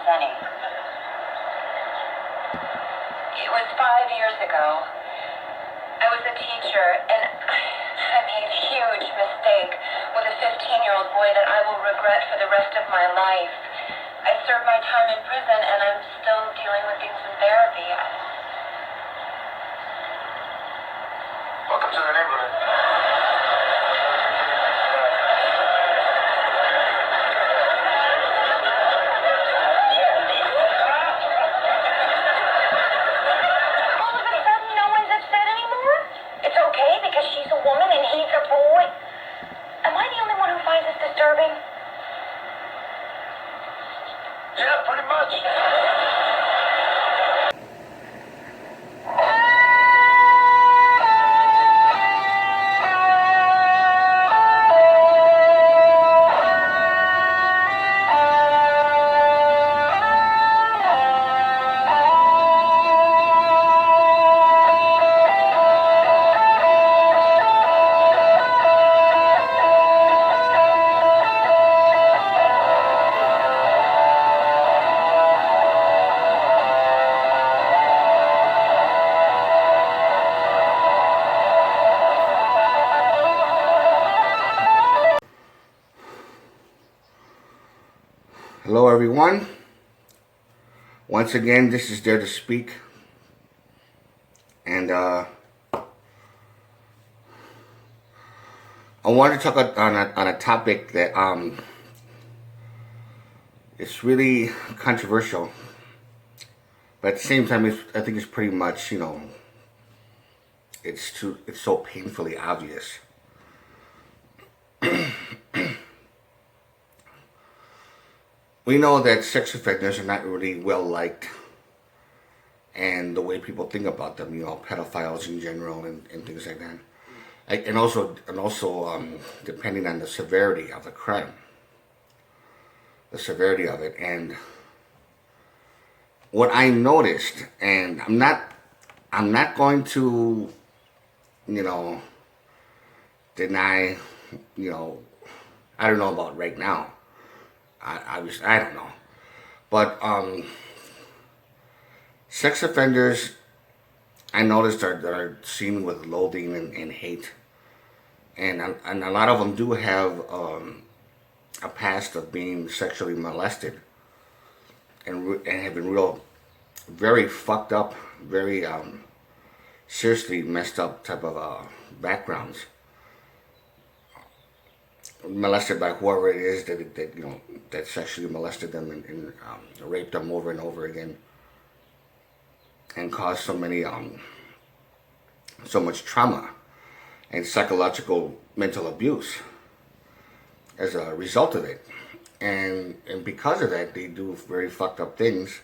any. It was 5 years ago. I was a teacher, and I made a huge mistake with a 15-year-old boy that I will regret for the rest of my life. I served my time in prison, and I'm still dealing with things in therapy. Welcome to the neighborhood. Because she's a woman and he's a boy. Am I the only one who finds this disturbing? Yeah, pretty much. Hello everyone. Once again, this is Dare to Speak. And I want to talk on a topic that it's really controversial, but at the same time I think it's pretty much, it's so painfully obvious. We know that sex offenders are not really well liked, and the way people think about them, pedophiles in general and things like that, and also depending on the severity of the crime, the severity of it. And what I noticed, and I'm not going to, deny, I don't know about right now. I don't know, but sex offenders, I noticed are seen with loathing and hate, and a lot of them do have a past of being sexually molested, and have been very fucked up, very seriously messed up type of backgrounds. Molested by whoever it is that sexually molested them and raped them over and over again, and caused so much trauma and psychological mental abuse as a result of it, and because of that they do very fucked up things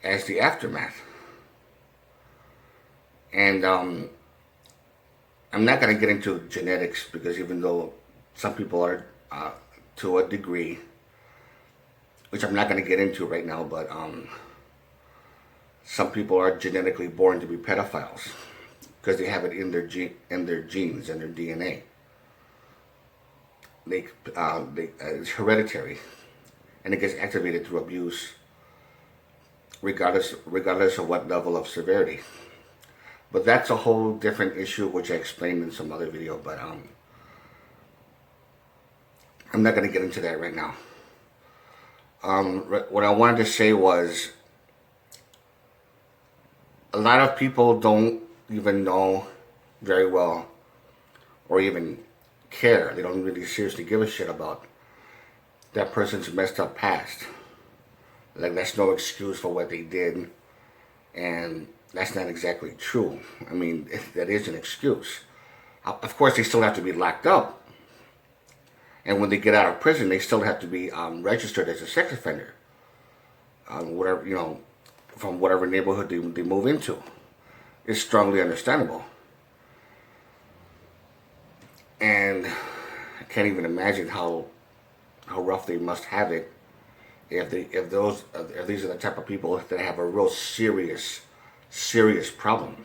as the aftermath. And I'm not going to get into genetics, because even though some people are, to a degree, which I'm not going to get into right now, but some people are genetically born to be pedophiles because they have it in their genes and their DNA. It's hereditary, and it gets activated through abuse, regardless of what level of severity. But that's a whole different issue, which I explained in some other video. But I'm not going to get into that right now. What I wanted to say was, a lot of people don't even know very well, or even care. They don't really seriously give a shit about that person's messed up past. Like, that's no excuse for what they did, and that's not exactly true. I mean, that is an excuse. Of course, they still have to be locked up. And when they get out of prison, they still have to be registered as a sex offender. Whatever, from whatever neighborhood they move into. It's strongly understandable. And I can't even imagine how rough they must have it if these are the type of people that have a real serious problem.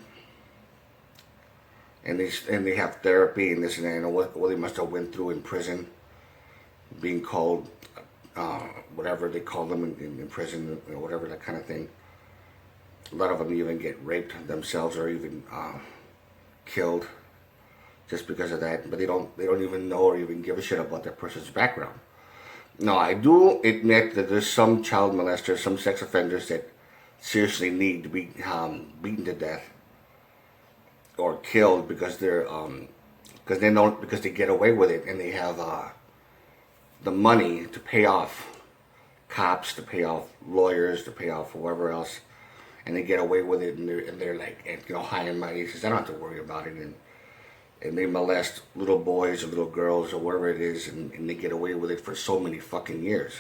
And they have therapy and this and that, what they must have went through in prison, being called whatever they call them in prison, or whatever, that kind of thing. A lot of them even get raped themselves or even killed just because of that. But they don't even know or even give a shit about that person's background. Now, I do admit that there's some child molesters, some sex offenders that seriously need to be beaten to death or killed because because they get away with it and they have the money to pay off cops, to pay off lawyers, to pay off whoever else, and they get away with it, and they're like, high and mighty. Says I don't have to worry about it, and they molest little boys or little girls or whatever it is, and they get away with it for so many fucking years.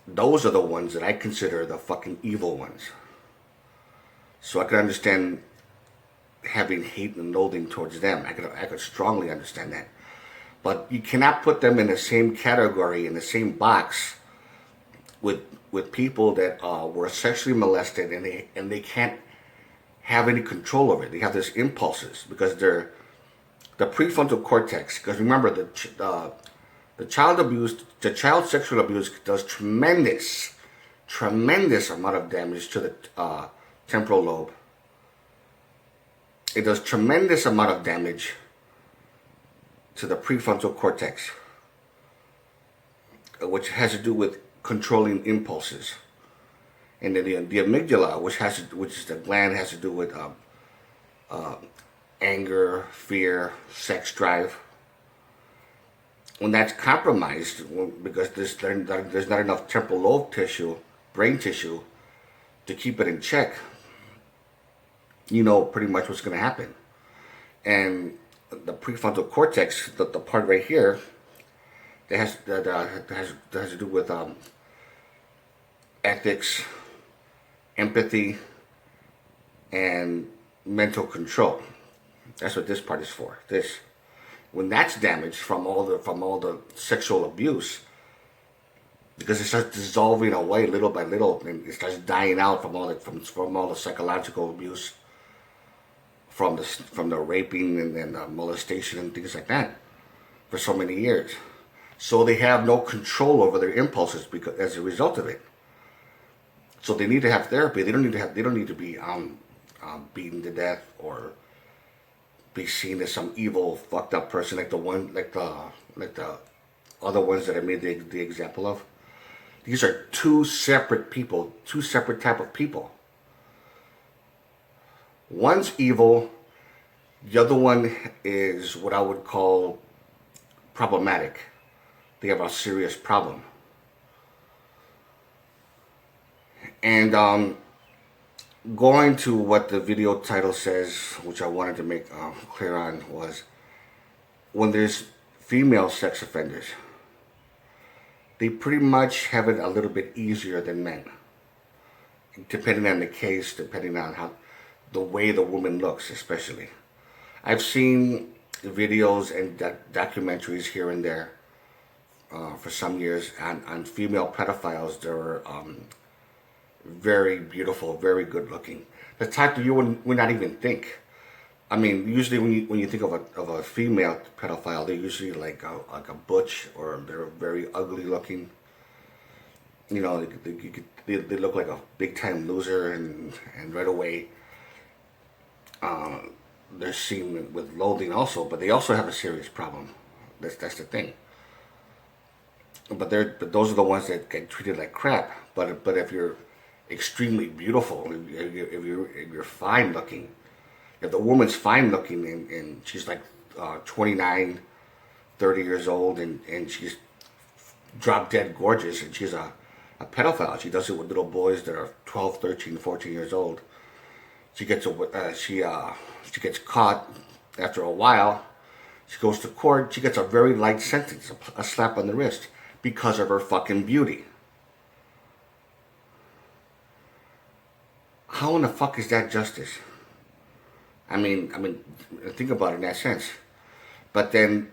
Those are the ones that I consider the fucking evil ones. So I can understand having hate and loathing towards them. I could strongly understand that. But you cannot put them in the same category, in the same box with people that were sexually molested, and they can't have any control over it. They have these impulses because they're the prefrontal cortex. Because remember, the child sexual abuse does tremendous amount of damage to the temporal lobe. It does tremendous amount of damage to the prefrontal cortex, which has to do with controlling impulses, and then the amygdala, which is the gland, has to do with anger, fear, sex drive. When that's compromised, because there's not enough temporal lobe tissue, brain tissue, to keep it in check, you know pretty much what's going to happen. And the prefrontal cortex, the part right here, that has to do with ethics, empathy, and mental control. That's what this part is for. When that's damaged from all the sexual abuse, because it starts dissolving away little by little, and it starts dying out from all the psychological abuse, from the raping and the molestation and things like that for so many years. So they have no control over their impulses because as a result of it. So they need to have therapy. They don't need to be beaten to death or be seen as some evil, fucked up person like the other ones that I made the example of. These are two separate people, two separate type of people. One's evil, the other one is what I would call problematic. They have a serious problem. And going to what the video title says, which I wanted to make clear on, was when there's female sex offenders, they pretty much have it a little bit easier than men, depending on the case, depending on the way the woman looks, especially. I've seen videos and documentaries here and there for some years on female pedophiles. They were very beautiful, very good looking. The type that you would not even think. I mean, usually when you think of a female pedophile, they're usually like a butch, or they're very ugly looking. You know, they look like a big time loser, and right away they're seen with loathing also. But they also have a serious problem. That's the thing. But those are the ones that get treated like crap. But if you're extremely beautiful, if you're fine looking, if the woman's fine looking and she's like 29, 30 years old, and she's drop dead gorgeous, and she's a pedophile. She does it with little boys that are 12, 13, 14 years old. She gets caught after a while. She goes to court. She gets a very light sentence, a slap on the wrist, because of her fucking beauty. How in the fuck is that justice? I mean, think about it in that sense. But then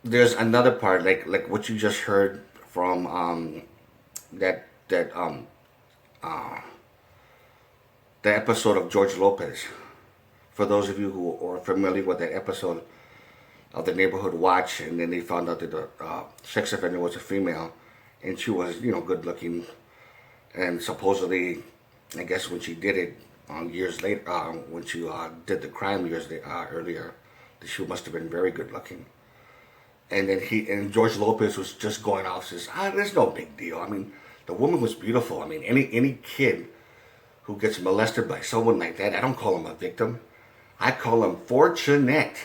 there's another part, like what you just heard from the episode of George Lopez. For those of you who are familiar with that episode, of the neighborhood watch, and then they found out that the sex offender was a female, and she was, good looking, and supposedly, I guess when she did it years later, when she did the crime earlier, she must have been very good looking. And then George Lopez was just going off, says, there's no big deal. I mean, the woman was beautiful. I mean, any kid who gets molested by someone like that, I don't call him a victim. I call him fortunate.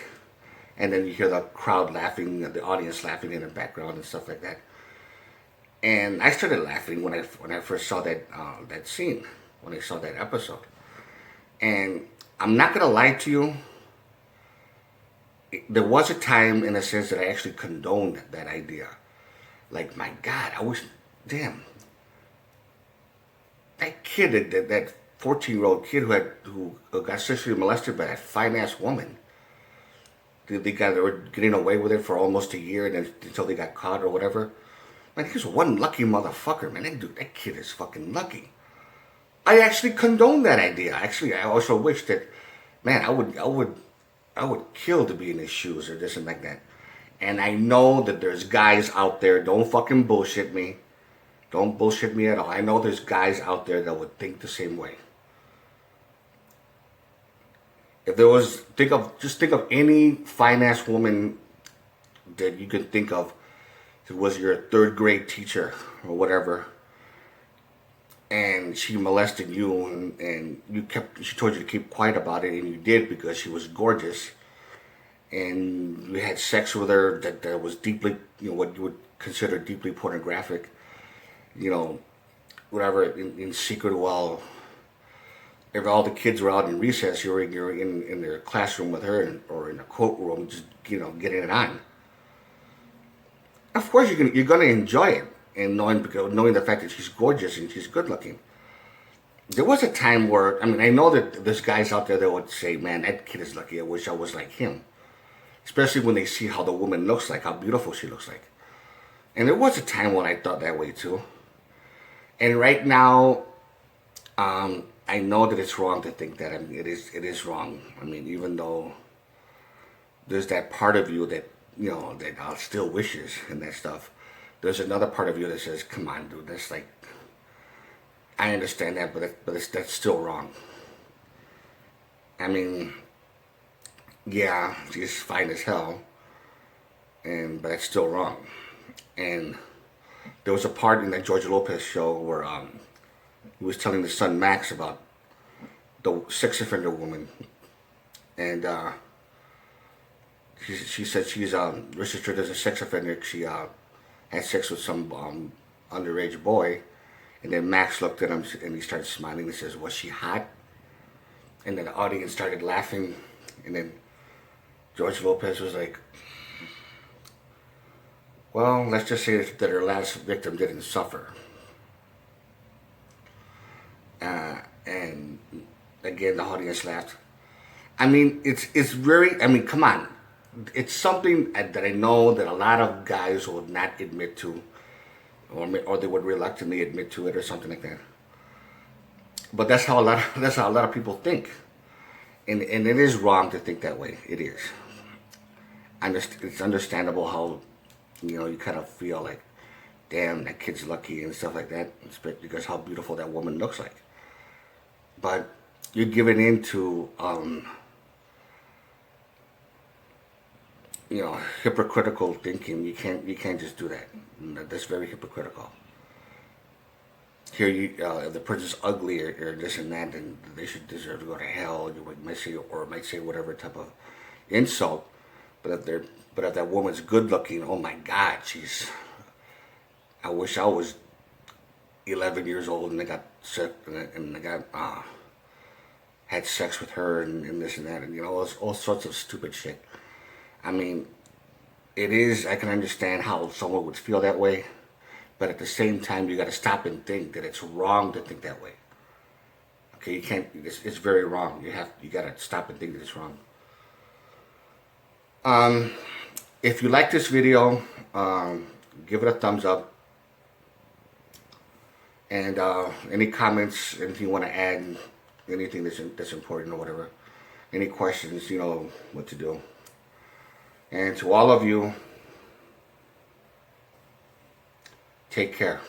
And then you hear the crowd laughing, the audience laughing in the background and stuff like that. And I started laughing when I first saw that scene, when I saw that episode. And I'm not gonna lie to you. There was a time, in a sense, that I actually condoned that idea. Like, my God, I wish, damn, that kid, that 14-year-old kid who got sexually molested by that fine-ass woman. They were getting away with it for almost a year, and then until they got caught or whatever. Man, he's one lucky motherfucker, man. That kid is fucking lucky. I actually condone that idea. Actually, I also wish that, man, I would kill to be in his shoes or this and like that. And I know that there's guys out there, don't fucking bullshit me. Don't bullshit me at all. I know there's guys out there that would think the same way. If there was, think of any fine-ass woman that you could think of who was your third grade teacher or whatever, and she molested you, and she told you to keep quiet about it, and you did because she was gorgeous, and you had sex with her that was deeply, what you would consider deeply pornographic, whatever, in secret, while if all the kids were out in recess, you're in their classroom with her, or in a quote room, just getting it on. Of course, you're gonna enjoy it, and knowing the fact that she's gorgeous and she's good looking. There was a time where, I know that there's guys out there that would say, "Man, that kid is lucky. I wish I was like him," especially when they see how the woman looks like, how beautiful she looks like. And there was a time when I thought that way too. And right now, I know that it's wrong to think that. It is wrong. Even though there's that part of you that that still wishes and that stuff, there's another part of you that says, "Come on, dude, that's like, I understand that, but that's still wrong." Yeah, she's fine as hell, but that's still wrong. And there was a part in that George Lopez show where he was telling his son Max about the sex offender woman, and she said she's registered as a sex offender. She had sex with some underage boy, and then Max looked at him and he started smiling and says, "Was she hot?" And then the audience started laughing, and then George Lopez was like, "Well, let's just say that her last victim didn't suffer." And again, the audience laughed. It's very, come on. It's something that I know that a lot of guys would not admit to, or they would reluctantly admit to it or something like that. But that's how a lot of people think. And it is wrong to think that way. It is. It's understandable how, you kind of feel like, damn, that kid's lucky and stuff like that, because how beautiful that woman looks like. But you're giving into, hypocritical thinking. You can't just do that. That's very hypocritical. Here, if the person's ugly or this and that, then they should deserve to go to hell. You might say whatever type of insult. But if that woman's good looking, oh my God, I wish I was 11 years old and I got sick and I got had sex with her and this and that, and all sorts of stupid shit. It is, I can understand how someone would feel that way, but at the same time, you got to stop and think that it's wrong to think that way. Okay, you can't. It's very wrong. You got to stop and think that it's wrong. If you like this video, give it a thumbs up. And any comments, anything you want to add, anything that's important or whatever, any questions, you know what to do. And to all of you, take care.